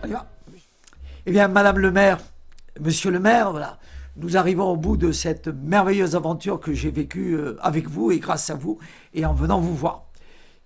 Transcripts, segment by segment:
On y va. Eh bien, Madame le maire, Monsieur le maire, voilà, nous arrivons au bout de cette merveilleuse aventure que j'ai vécue avec vous et grâce à vous et en venant vous voir.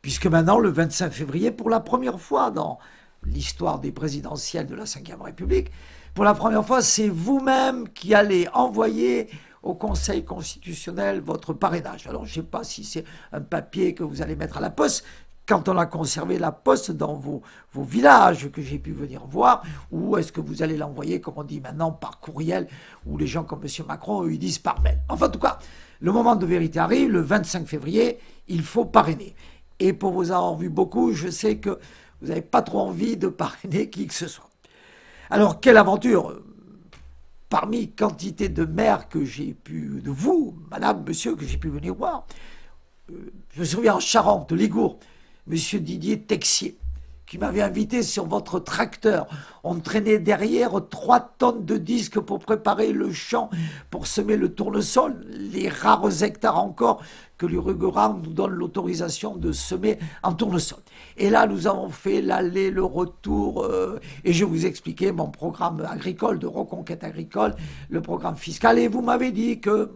Puisque maintenant, le 25 février, pour la première fois dans l'histoire des présidentielles de la Ve République, pour la première fois, c'est vous-même qui allez envoyer au Conseil constitutionnel votre parrainage. Alors, je ne sais pas si c'est un papier que vous allez mettre à la poste, quand on a conservé la poste dans vos villages que j'ai pu venir voir, ou est-ce que vous allez l'envoyer, comme on dit maintenant, par courriel, ou les gens comme M. Macron, eux, ils disent par mail. Enfin, en tout cas, le moment de vérité arrive, le 25 février, il faut parrainer. Et pour vous avoir vu beaucoup, je sais que vous n'avez pas trop envie de parrainer qui que ce soit. Alors, quelle aventure! Parmi quantité de maires que j'ai pu, de vous, madame, monsieur, que j'ai pu venir voir, je me souviens en Charente, Ligourd, monsieur Didier Texier, qui m'avait invité sur votre tracteur. On traînait derrière 3 tonnes de disques pour préparer le champ, pour semer le tournesol, les rares hectares encore que l'Uruguay nous donne l'autorisation de semer en tournesol. Et là, nous avons fait l'aller, le retour, et je vous expliquais mon programme agricole, de reconquête agricole, le programme fiscal, et vous m'avez dit que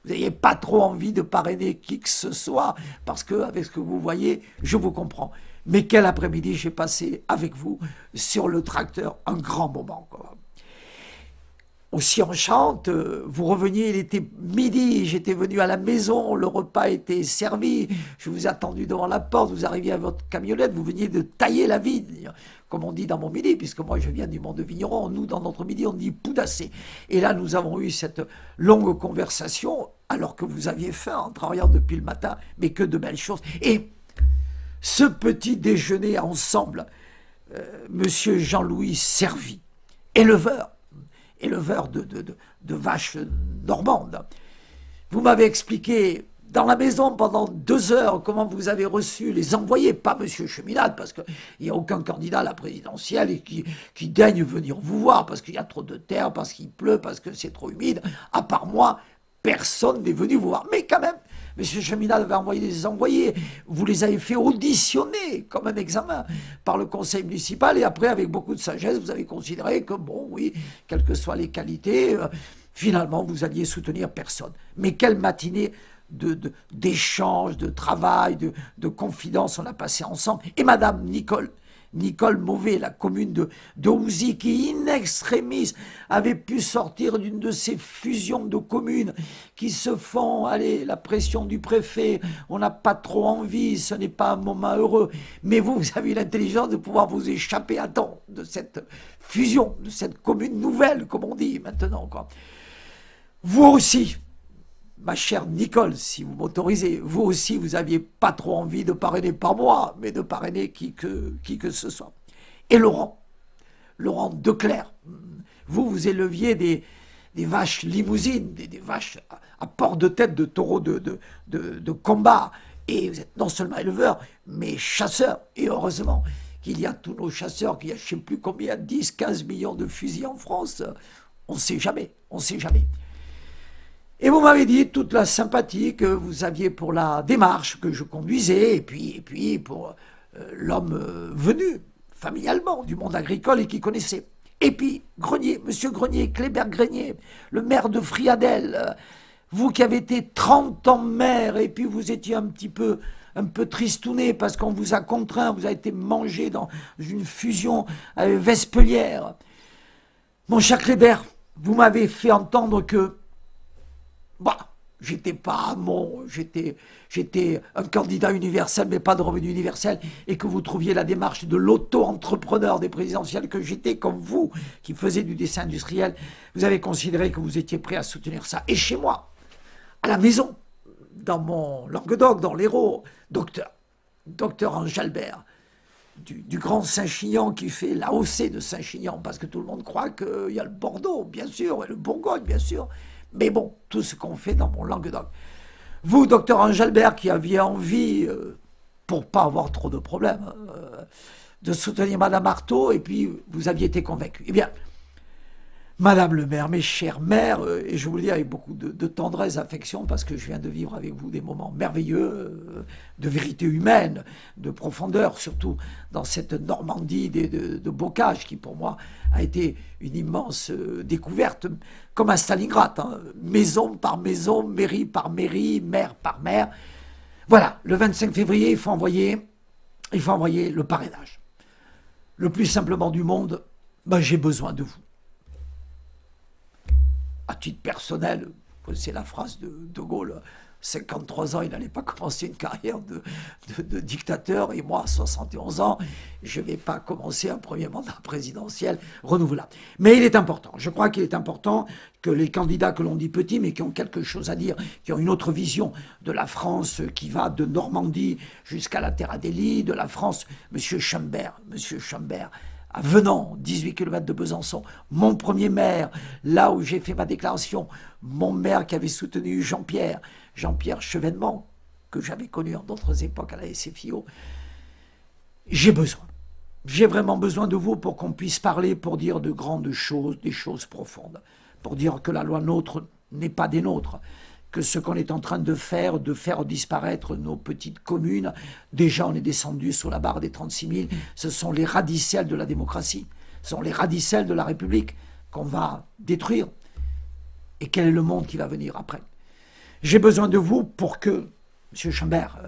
vous n'ayez pas trop envie de parrainer qui que ce soit, parce que avec ce que vous voyez, je vous comprends. Mais quel après-midi j'ai passé avec vous sur le tracteur, un grand moment, quoi. Aussi en Charente, vous reveniez, il était midi, j'étais venu à la maison, le repas était servi, je vous ai attendu devant la porte, vous arriviez à votre camionnette, vous veniez de tailler la vigne, comme on dit dans mon midi, puisque moi je viens du monde de vigneron, nous dans notre midi on dit poudasser. Et là nous avons eu cette longue conversation, alors que vous aviez faim en travaillant depuis le matin, mais que de belles choses. Et ce petit déjeuner ensemble, monsieur Jean-Louis Servi, éleveur de vaches normandes. Vous m'avez expliqué dans la maison pendant 2 heures comment vous avez reçu les envoyés, pas monsieur Cheminade, parce qu'il n'y a aucun candidat à la présidentielle et qui daigne venir vous voir, parce qu'il y a trop de terre, parce qu'il pleut, parce que c'est trop humide. À part moi, personne n'est venu vous voir. Mais quand même, M. Cheminade avait envoyé des envoyés. Vous les avez fait auditionner comme un examen par le conseil municipal. Et après, avec beaucoup de sagesse, vous avez considéré que, bon, oui, quelles que soient les qualités, finalement, vous alliez soutenir personne. Mais quelle matinée d'échange, de travail, de confidence on a passé ensemble. Et Madame Nicole Mauvais, la commune de Houzy, qui in extremis avait pu sortir d'une de ces fusions de communes qui se font, allez, la pression du préfet, on n'a pas trop envie, ce n'est pas un moment heureux, mais vous avez eu l'intelligence de pouvoir vous échapper à temps de cette fusion, de cette commune nouvelle, comme on dit maintenant, quoi. Vous aussi, ma chère Nicole, si vous m'autorisez, vous aussi, vous n'aviez pas trop envie de parrainer par moi, mais de parrainer qui que ce soit. Et Laurent Declercq, vous éleviez des vaches limousines, des vaches à port de tête de taureaux de combat. Et vous êtes non seulement éleveur, mais chasseur. Et heureusement qu'il y a tous nos chasseurs, qu'il y a je ne sais plus combien, 10, 15 millions de fusils en France. On ne sait jamais, on ne sait jamais. Et vous m'avez dit toute la sympathie que vous aviez pour la démarche que je conduisais, et puis pour l'homme venu familialement du monde agricole et qui connaissait. Et puis Grenier, monsieur Grenier, Kléber Grenier, le maire de Friadel, vous qui avez été 30 ans maire, et puis vous étiez un peu tristouné parce qu'on vous a contraint, vous avez été mangé dans une fusion Vespelière. Mon cher Kléber, vous m'avez fait entendre que j'étais un candidat universel, mais pas de revenu universel, et que vous trouviez la démarche de l'auto-entrepreneur des présidentielles que j'étais, comme vous, qui faisiez du dessin industriel, vous avez considéré que vous étiez prêt à soutenir ça. Et chez moi, à la maison, dans mon Languedoc, dans l'Hérault, docteur Ange-Albert, du Grand Saint-Chinian qui fait l'AOC de Saint-Chinian, parce que tout le monde croit qu'il y a le Bordeaux, bien sûr, et le Bourgogne, bien sûr. Mais bon, tout ce qu'on fait dans mon Languedoc. Vous, docteur Ange-Albert, qui aviez envie, pour pas avoir trop de problèmes, de soutenir Madame Artaud, et puis vous aviez été convaincu. Eh bien, Madame le maire, mes chères mères, et je vous le dis avec beaucoup de tendresse, d'affection, parce que je viens de vivre avec vous des moments merveilleux, de vérité humaine, de profondeur, surtout dans cette Normandie de bocage qui pour moi a été une immense découverte, comme à Stalingrad, hein, maison par maison, mairie par mairie, maire par maire. Voilà, le 25 février, il faut envoyer le parrainage. Le plus simplement du monde, ben, j'ai besoin de vous. À titre personnel, c'est la phrase de Gaulle, 53 ans, il n'allait pas commencer une carrière de dictateur, et moi, à 71 ans, je ne vais pas commencer un premier mandat présidentiel renouvelable. Mais il est important, je crois qu'il est important que les candidats que l'on dit petits, mais qui ont quelque chose à dire, qui ont une autre vision de la France qui va de Normandie jusqu'à la Terre Adélie, de la France, M. Chambert, à Venant, 18 km de Besançon, mon premier maire, là où j'ai fait ma déclaration, mon maire qui avait soutenu Jean-Pierre Chevènement, que j'avais connu en d'autres époques à la SFIO, j'ai vraiment besoin de vous pour qu'on puisse parler, pour dire de grandes choses, des choses profondes, pour dire que la loi NOTRe n'est pas des nôtres, que ce qu'on est en train de faire disparaître nos petites communes. Déjà, on est descendu sous la barre des 36 000. Ce sont les radicelles de la démocratie. Ce sont les radicelles de la République qu'on va détruire. Et quel est le monde qui va venir après? J'ai besoin de vous pour que, M. Chambert,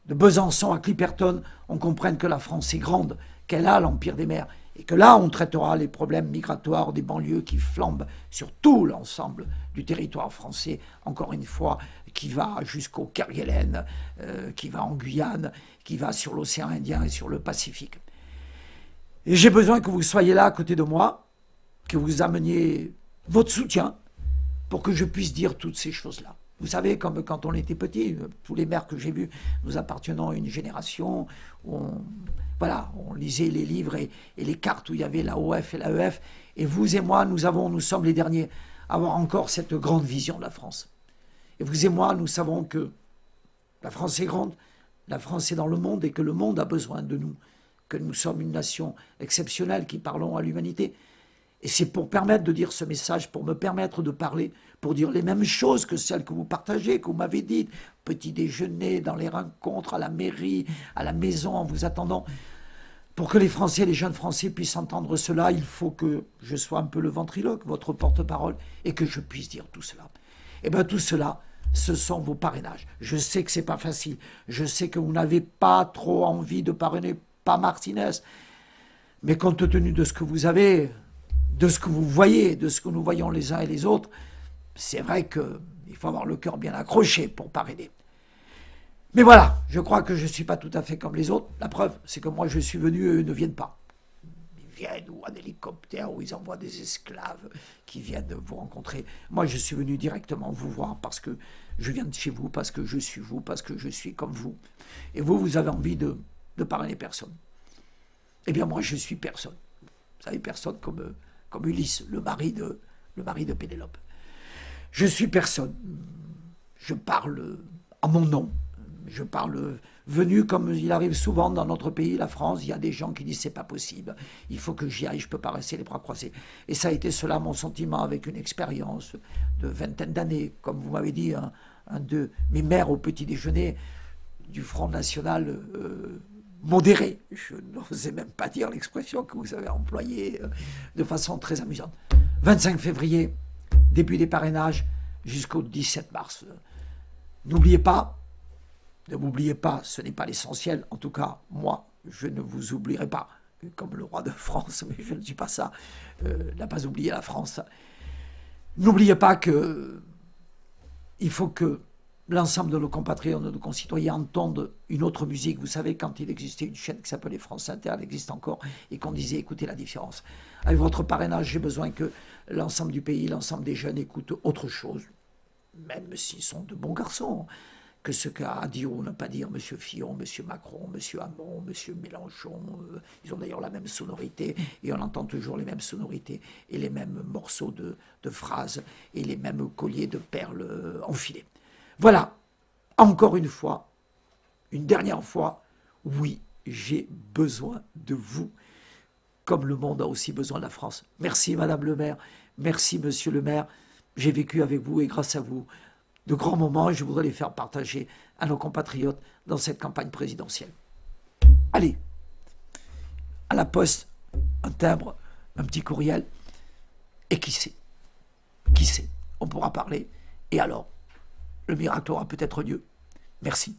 de Besançon à Clipperton, on comprenne que la France est grande, qu'elle a l'Empire des mers, et que là, on traitera les problèmes migratoires des banlieues qui flambent sur tout l'ensemble du territoire français, encore une fois, qui va jusqu'au Kerguelen, qui va en Guyane, qui va sur l'océan Indien et sur le Pacifique. Et j'ai besoin que vous soyez là à côté de moi, que vous ameniez votre soutien pour que je puisse dire toutes ces choses-là. Vous savez, comme quand on était petit, tous les maires que j'ai vus, nous appartenons à une génération où on lisait les livres et les cartes où il y avait la OF et la EF. Et vous et moi, nous sommes les derniers à avoir encore cette grande vision de la France. Et vous et moi, nous savons que la France est grande, la France est dans le monde et que le monde a besoin de nous, que nous sommes une nation exceptionnelle qui parlons à l'humanité. Et c'est pour permettre de dire ce message, pour me permettre de parler, pour dire les mêmes choses que celles que vous partagez, que vous m'avez dites, petit déjeuner, dans les rencontres, à la mairie, à la maison, en vous attendant. Pour que les Français, les jeunes Français puissent entendre cela, il faut que je sois un peu le ventriloque, votre porte-parole, et que je puisse dire tout cela. Et bien tout cela, ce sont vos parrainages. Je sais que ce n'est pas facile. Je sais que vous n'avez pas trop envie de parrainer, pas Martinez. Mais compte tenu de ce que vous avez, de ce que vous voyez, de ce que nous voyons les uns et les autres, c'est vrai qu'il faut avoir le cœur bien accroché pour parrainer. Mais voilà, je crois que je ne suis pas tout à fait comme les autres. La preuve, c'est que moi je suis venu, eux ne viennent pas. Ils viennent ou en hélicoptère, ou ils envoient des esclaves qui viennent vous rencontrer. Moi je suis venu directement vous voir parce que je viens de chez vous, parce que je suis vous, parce que je suis comme vous. Et vous, vous avez envie de parrainer personne. Eh bien moi je suis personne. Vous savez, personne comme Ulysse, le mari de Pénélope. Je suis personne. Je parle à mon nom. Je parle venu comme il arrive souvent dans notre pays, la France. Il y a des gens qui disent c'est pas possible. Il faut que j'y aille. Je peux pas rester les bras croisés. Et ça a été cela mon sentiment avec une expérience de vingtaine d'années. Comme vous m'avez dit, un de mes maires au petit déjeuner du Front National modéré. Je n'osais même pas dire l'expression que vous avez employée de façon très amusante. 25 février, début des parrainages jusqu'au 17 mars. N'oubliez pas, ne m'oubliez pas, ce n'est pas l'essentiel. En tout cas, moi, je ne vous oublierai pas, comme le roi de France, mais je ne suis pas ça, n'a pas oublié la France. N'oubliez pas que il faut que l'ensemble de nos compatriotes, de nos concitoyens entendent une autre musique. Vous savez, quand il existait une chaîne qui s'appelait France Inter, elle existe encore, et qu'on disait écoutez la différence. Avec votre parrainage, j'ai besoin que l'ensemble du pays, l'ensemble des jeunes écoutent autre chose, même s'ils sont de bons garçons, que ce qu'a dit ou ne pas dire M. Fillon, M. Macron, M. Hamon, M. Mélenchon. Ils ont d'ailleurs la même sonorité, et on entend toujours les mêmes sonorités, et les mêmes morceaux de phrases, et les mêmes colliers de perles enfilés. Voilà, encore une fois, une dernière fois, oui, j'ai besoin de vous comme le monde a aussi besoin de la France. Merci Madame le maire, merci Monsieur le maire. J'ai vécu avec vous et grâce à vous de grands moments et je voudrais les faire partager à nos compatriotes dans cette campagne présidentielle. Allez, à la poste, un timbre, un petit courriel, et qui sait, on pourra parler, et alors, le miracle aura peut-être lieu. Merci.